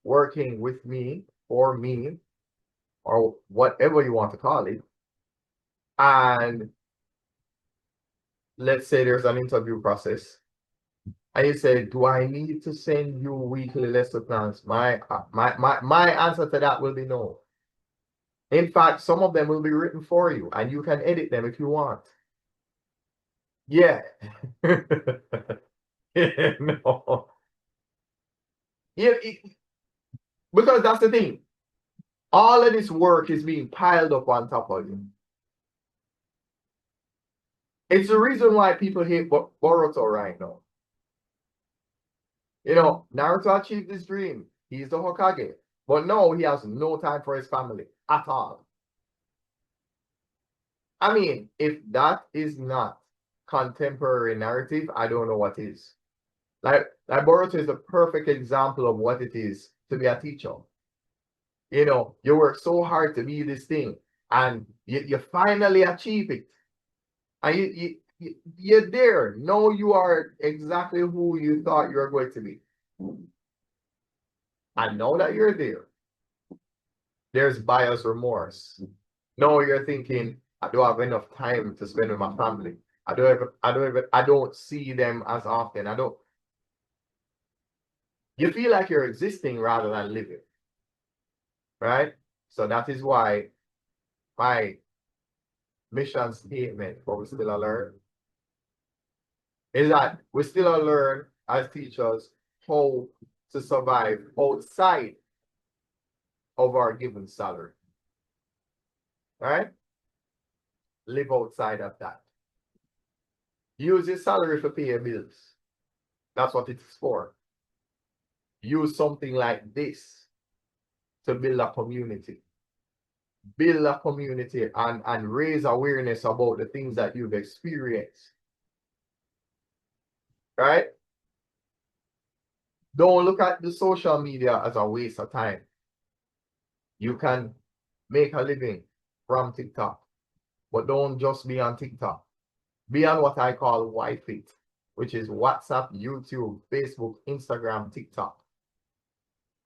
working with me, or me, or whatever you want to call it, and let's say there's an interview process, and you say, do I need to send you weekly lesson plans? My answer to that will be no. In fact, some of them will be written for you, and you can edit them if you want. Yeah. No. Yeah, because that's the thing. All of this work is being piled up on top of you. It's the reason why people hate Boruto right now. You know, Naruto achieved his dream. He's the Hokage. But no, he has no time for his family at all. I mean, if that is not contemporary narrative, I don't know what is. Like Boruto is a perfect example of what it is to be a teacher. You know, you work so hard to be this thing, and you finally achieve it. And you're there. No, you are exactly who you thought you were going to be. I know that you're there. There's buyer's remorse. No, you're thinking, I don't have enough time to spend with my family. I don't see them as often. You feel like you're existing rather than living. Right? So that is why my mission statement for We Still Learn is that we still learn as teachers how to survive outside of our given salary. Right? Live outside of that. Use your salary for pay your bills. That's what it's for. Use something like this to build a community. Build a community and raise awareness about the things that you've experienced. Right? Don't look at the social media as a waste of time. You can make a living from TikTok, but don't just be on TikTok. Be on what I call Wi-Fi, which is WhatsApp, YouTube, Facebook, Instagram, TikTok.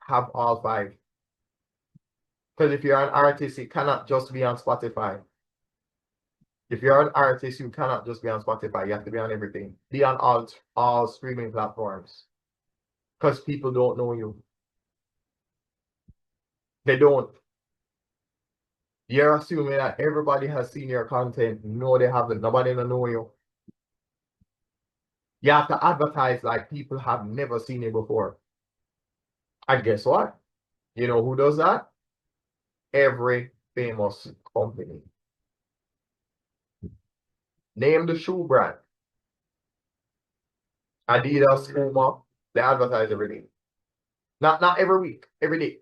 Have all 5. Because if you're an artist, you cannot just be on Spotify. If you're an artist, you cannot just be on Spotify. You have to be on everything. Be on all streaming platforms. Because people don't know you. They don't. You're assuming that everybody has seen your content. No, they haven't. Nobody don't know you. You have to advertise like people have never seen you before. And guess what? You know who does that? Every famous company. Name the shoe brand. Adidas, Puma, they advertise every day. Not every week, every day.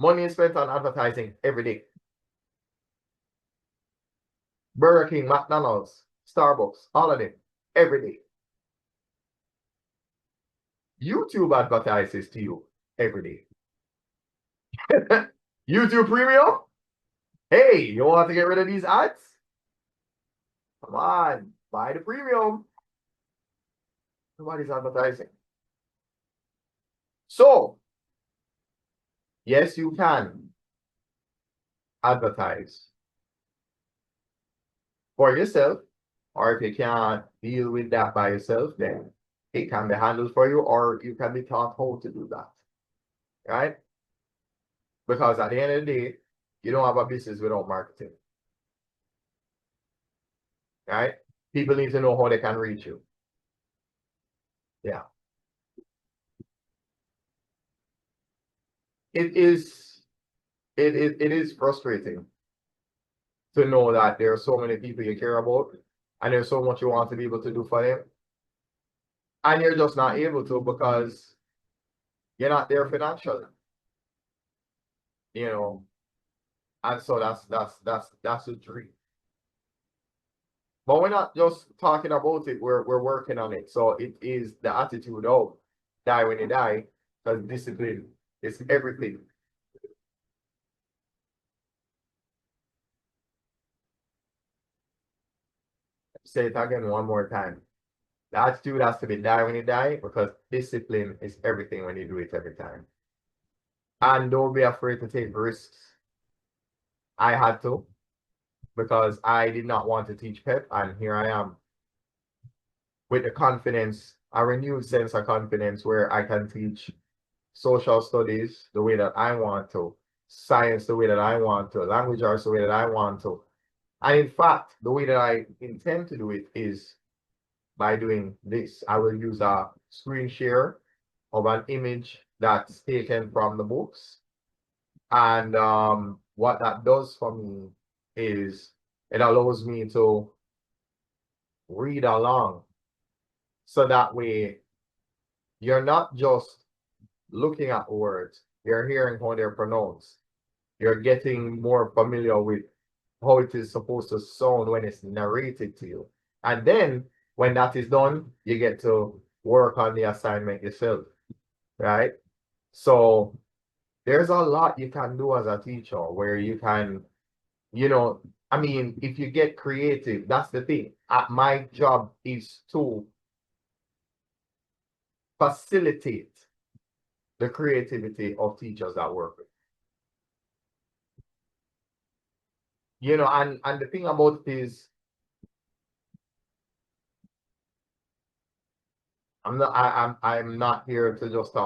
Money is spent on advertising every day. Burger King, McDonald's, Starbucks, all of them, every day. YouTube advertises to you every day. YouTube Premium? Hey, you want to get rid of these ads? Come on, buy the premium. Nobody's advertising. So, yes, you can advertise for yourself, or if you can't deal with that by yourself, then it can be handled for you, or you can be taught how to do that. Right? Because at the end of the day, you don't have a business without marketing. Right? People need to know how they can reach you. Yeah. It is frustrating to know that there are so many people you care about, and there's so much you want to be able to do for them, and you're just not able to because you're not there financially. You know, and so that's the dream. But we're not just talking about it, we're working on it. So it is the attitude of die when you die, because discipline is everything. Say it again one more time. The attitude has to be die when you die, because discipline is everything when you do it every time. And don't be afraid to take risks. I had to, because I did not want to teach PEP, and here I am with the confidence, a renewed sense of confidence, where I can teach social studies the way that I want to, science the way that I want to, language arts the way that I want to. And in fact, the way that I intend to do it is by doing this. I will use a screen share of an image that's taken from the books. And what that does for me is it allows me to read along. So that way, you're not just looking at words, you're hearing how they're pronounced. You're getting more familiar with how it is supposed to sound when it's narrated to you. And then when that is done, you get to work on the assignment yourself, right? So there's a lot you can do as a teacher where you can, I mean, if you get creative, that's the thing. My job is to facilitate the creativity of teachers that work with. And the thing about it is, I'm not here to just talk